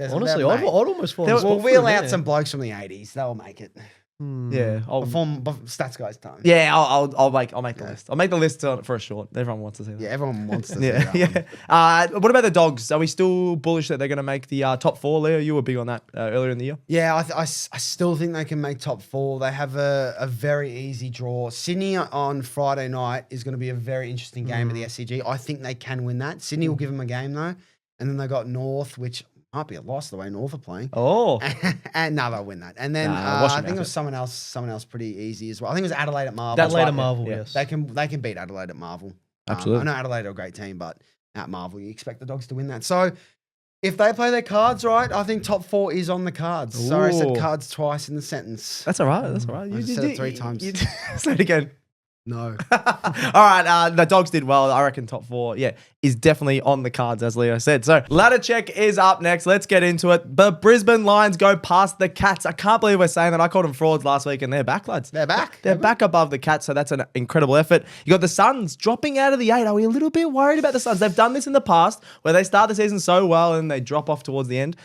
Honestly, I'd almost fall on the We'll spot for wheel him, out yeah. some blokes from the 80s. They'll make it. Yeah. Before stats guys time. I'll make the list. I'll make the list for a short. Everyone wants to see that. Yeah, everyone wants to see Yeah, that one. What about the Dogs? Are we still bullish that they're going to make the top 4? Leo, you were big on that earlier in the year. Yeah, I still think they can make top 4. They have a very easy draw. Sydney on Friday night is going to be a very interesting game at the SCG. I think they can win that. Sydney will give them a game though. And then they got North, which might be a loss the way North are playing. Oh. And no, they'll win that. And then I think it was someone else pretty easy as well. I think it was Adelaide at Marvel. Adelaide at Marvel, yes. They can beat Adelaide at Marvel. Absolutely. I know Adelaide are a great team, but at Marvel, you expect the Dogs to win that. So if they play their cards right, I think top 4 is on the cards. Ooh. Sorry, I said cards twice in the sentence. That's all right. That's all right. I just said it 3 times. Say it again. No. All right, the Dogs did well. I reckon top 4, is definitely on the cards, as Leo said. So ladder check is up next. Let's get into it. The Brisbane Lions go past the Cats. I can't believe we're saying that. I called them frauds last week, and they're back, lads. They're back. They're back above the Cats, so that's an incredible effort. You got the Suns dropping out of the 8. Are we a little bit worried about the Suns? They've done this in the past, where they start the season so well and they drop off towards the end.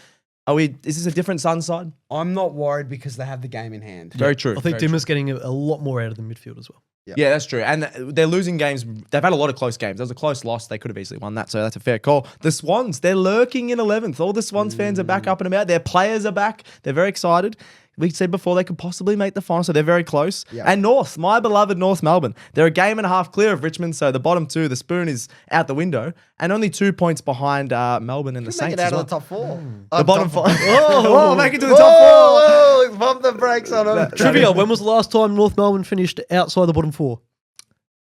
Is this a different Suns side? I'm not worried because they have the game in hand. Very true. I think Dimmer's getting a lot more out of the midfield as well. Yeah, that's true. And they're losing games. They've had a lot of close games. There was a close loss. They could have easily won that, so that's a fair call. The Swans, they're lurking in 11th. All the Swans fans are back up and about. Their players are back. They're very excited. We said before they could possibly make the final, so they're very close. Yeah. And North, my beloved North Melbourne, they're a game and a half clear of Richmond, so the bottom 2, the spoon is out the window, and only 2 points behind Melbourne and the Make Saints. it out as of the well. top 4. The bottom 5. Oh, Make it to the top 4. Whoa, bump the brakes on them. Trivia, when was the last time North Melbourne finished outside the bottom 4?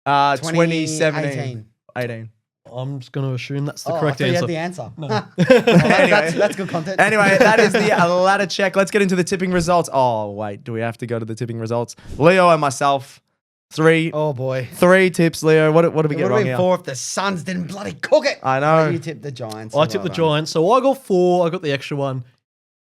2017. 18. I'm just going to assume that's the I correct thought you answer. had the answer. No. That's good content. Anyway, that is the ladder check. Let's get into the tipping results. Oh, wait. Do we have to go to the tipping results? Leo and myself, 3 Oh boy. 3 tips, Leo. What did we It get would have wrong been here? 4 if the Suns didn't bloody cook it. I know. You tipped the Giants. I tipped the Giants, so I got 4. I got the extra one.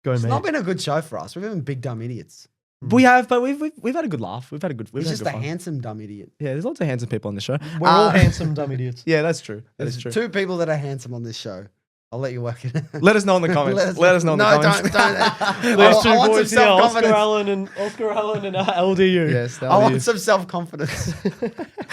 Go, It's man. not been a good show for us. We've been big dumb idiots. We have, but we've had a good laugh. We've had a good He's just good a fun. handsome dumb idiot. Yeah, there's lots of handsome people on the show. We're all handsome, dumb idiots. Yeah, that's true. That There's is true. 2 people that are handsome on this show. I'll let you work it out. Let us know in the comments. Let us know in the comments. Don't. Those two I want boys some here, Oscar self-confidence. Allen and LDU. Yes, I want some self-confidence.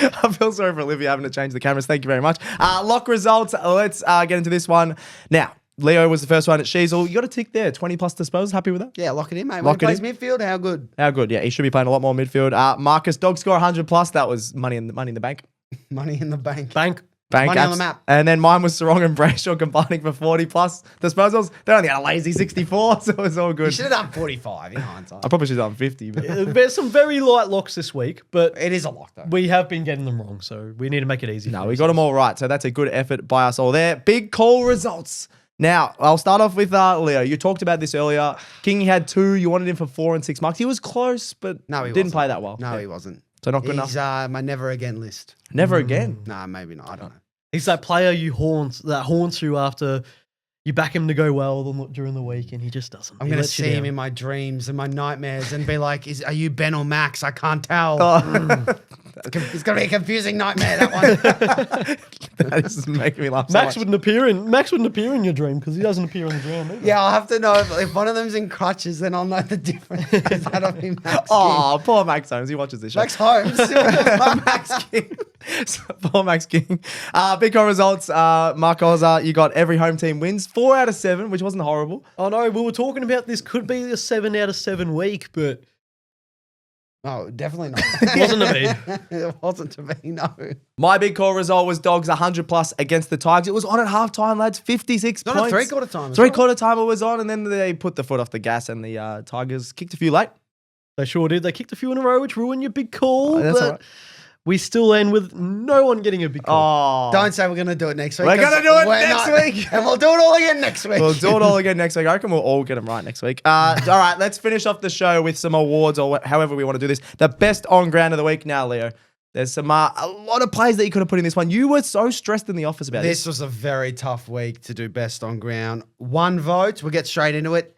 I feel sorry for Olivia having to change the cameras. Thank you very much. Lock results. Let's get into this one. Now, Leo was the first one at Sheasel. You got a tick there. 20 plus disposals. Happy with that? Yeah, lock it in, mate. Lock When it he plays midfield, how good? How good? Yeah, he should be playing a lot more midfield. Marcus, dog score 100 plus. That was money in the bank. Money in the bank. Bank. Bank Money on apps. the map. And then mine was Sarong and Brayshaw combining for 40 plus disposals. They only had a lazy 64, so it was all You good. should have done 45 in hindsight. I probably should have done 50. But There's some very light locks this week, but It is a lock, though. we have been getting them wrong, so we need to make it easy. no, for we got them all right. So that's a good effort by us all there. Big call results. Now, I'll start off with Leo. You talked about this earlier. Kingy had 2. You wanted him for 4 and 6 marks. He was close, but No, he didn't wasn't. play that well. No, Yeah. he wasn't. So not good He's enough. my never again list. Never again. Nah, maybe not. I don't know. He's that player that haunts you after you back him to go well during the week, and he just doesn't. I'm He going to lets you see him down. in my dreams and my nightmares and be like, are you Ben or Max? I can't tell. It's going to be a confusing nightmare, that one. That is making me laugh so Max much. wouldn't appear in your dream because he doesn't appear on the ground. Either. Yeah, I'll have to know if one of them's in crutches, then I'll know the difference. That'll be Max King. Oh, poor Max Holmes. He watches this show. Max Holmes. Max King. Poor Max King. Big call results. Mark Oza, you got every home team wins. 4 out of 7, which wasn't horrible. Oh no, we were talking about this could be a 7 out of 7 week, but Oh, definitely not. it wasn't to be. It wasn't to be, no. My big call result was Dogs 100 plus against the Tigers. It was on at halftime, lads. 56 Not a points. three-quarter time. as Three-quarter time it was on, and then they put the foot off the gas, and the Tigers kicked a few late. They sure did. They kicked a few in a row, which ruined your big call. Oh, that's but all right. we still end with no one getting a big call. Oh. Don't say we're going to do it next week. We're gonna 'cause do it we're next not. week. And we'll do it all again next week. We'll do it all again next week. I reckon we'll all get them right next week. All right, let's finish off the show with some awards or however we want to do this. The best on ground of the week now, Leo. There's some a lot of plays that you could have put in this one. You were so stressed in the office about this. This was a very tough week to do best on ground. 1 vote. We'll get straight into it.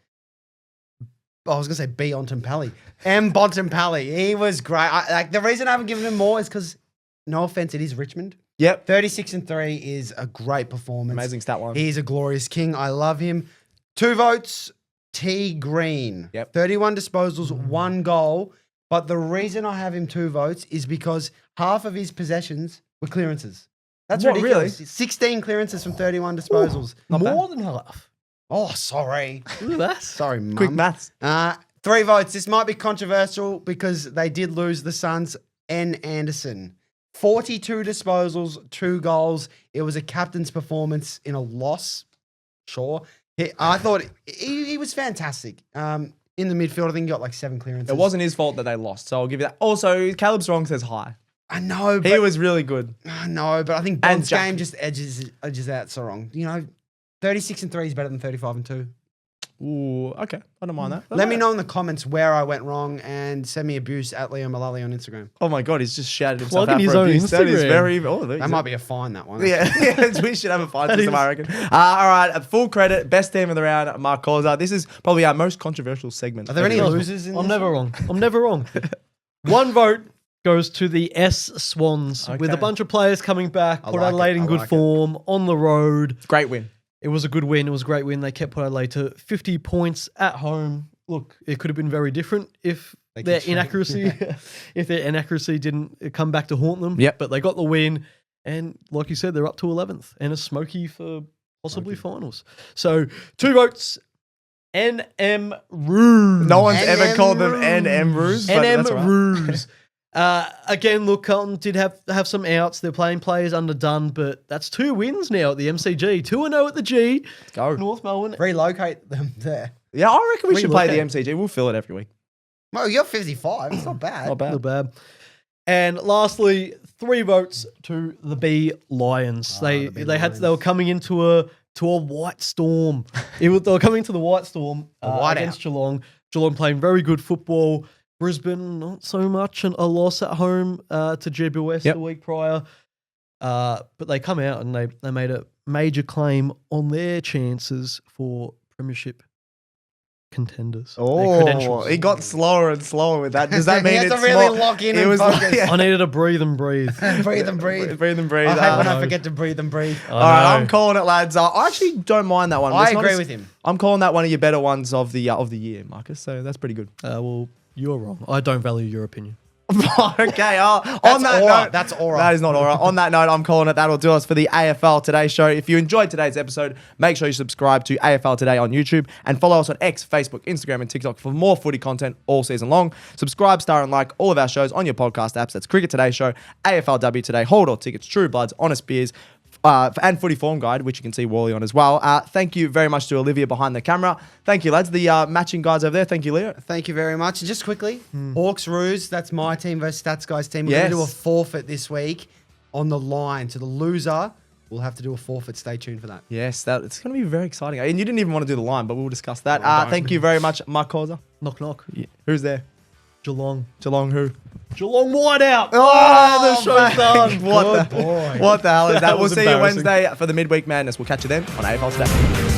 I was going to say B. Bontempelli. M. Bontempelli. He was great. The reason I haven't given him more is because, no offense, it is Richmond. Yep. 36-3 is a great performance. Amazing stat line. He's a glorious king. I love him. 2 votes. T. Green. Yep. 31 disposals, 1 goal. But the reason I have him 2 votes is because half of his possessions were clearances. That's What, ridiculous. really? 16 clearances from 31 disposals. Not bad. More than half. Oh, sorry. Look at that. Sorry, Mum. Quick maths. 3 votes. This might be controversial because they did lose the Suns. N. Anderson. 42 disposals, 2 goals. It was a captain's performance in a loss. Sure. I thought he was fantastic. In the midfield, I think he got like 7 clearances. It wasn't his fault that they lost, so I'll give you that. Also, Caleb Strong says hi. I know, but He was really good. I know, but I think And Bond's Jack. game just edges out so wrong. 36-3 is better than 35-2. Ooh, okay. I don't mind that. Let me know in the comments where I went wrong and send me abuse at Leo Mullaly on Instagram. Oh my God, he's just shouted himself Plugging out his for own abuse. That is Instagram. very... Oh, there you That go. might be a fine, that one. Yeah, we should have a fight system, I reckon. All right, full credit, best team of the round, Mark Causa. This is probably our most controversial segment. Are there any Everyone. losers in I'm this never one? wrong. I'm never wrong. 1 vote goes to the S Swans with a Okay. bunch of players coming back. I Port like Adelaide it, in I good like it. form on the road. Great win. It was a good win. It was a great win. They kept Port Adelaide to 50 points at home. Look, it could have been very different if They their could trade. inaccuracy didn't come back to haunt them. Yep. But they got the win, and like you said, they're up to 11th and a smoky for possibly finals. So 2 votes. NM Roos. No one's NM ever called them Roos. NM Roos. but NM that's all right. Roos. Again, look, Carlton did have some outs. They're playing players underdone, but that's 2 wins now at the MCG. 2-0 at the G. Let's go. North Melbourne. Relocate them there. Yeah, I reckon we should play the Relocate. MCG. We'll fill it every week. Well, you're 55. It's not bad. Not bad. Not bad. And lastly, 3 votes to the B Lions. The B They Lions. were coming into a white storm. They were coming to the white storm whiteout. against Geelong. Geelong playing very good football. Brisbane not so much, and a loss at home to GWS Yep. the week prior. But they come out and they made a major claim on their chances for premiership contenders. Their Oh, credentials. he got slower and slower with that. Does that mean He had to it's really more- lock in it and was focus. yeah. I needed to breathe and breathe. Breathe and breathe. Breathe and breathe. I hate when I I know. forget to breathe and breathe. All right, I'm calling it, lads. I actually don't mind that one. I It's not agree as- with him. I'm calling that one of your better ones of the year, Marcus. So that's pretty good. Well, you're wrong. I don't value your opinion. Okay, on That's that aura. note, That's aura. That is not aura. On that note, I'm calling it. That'll do us for the AFL Today Show. If you enjoyed today's episode, make sure you subscribe to AFL Today on YouTube and follow us on X, Facebook, Instagram, and TikTok for more footy content all season long. Subscribe, star, and like all of our shows on your podcast apps. That's Cricket Today Show, AFLW Today, Hold All Tickets, True Bloods, Honest Beers, and Footy Form Guide, which you can see Wally on as well. Thank you very much to Olivia behind the camera. Thank you, lads. The matching guys over there. Thank you, Leo. Thank you very much. And just quickly, Hawks Roos, that's my team versus Stats Guys team. We're going to do a forfeit this week on the line. So the loser will have to do a forfeit. Stay tuned for that. It's going to be very exciting. And you didn't even want to do the line, but we'll discuss that. Oh, Thank you very much, Mark Causer. Knock, knock. Yeah. Who's there? Geelong. Geelong who? Geelong Whiteout. Oh, the show's done. What the hell is that? That We'll was see you embarrassing. Wednesday for the midweek madness. We'll catch you then on AFL Today.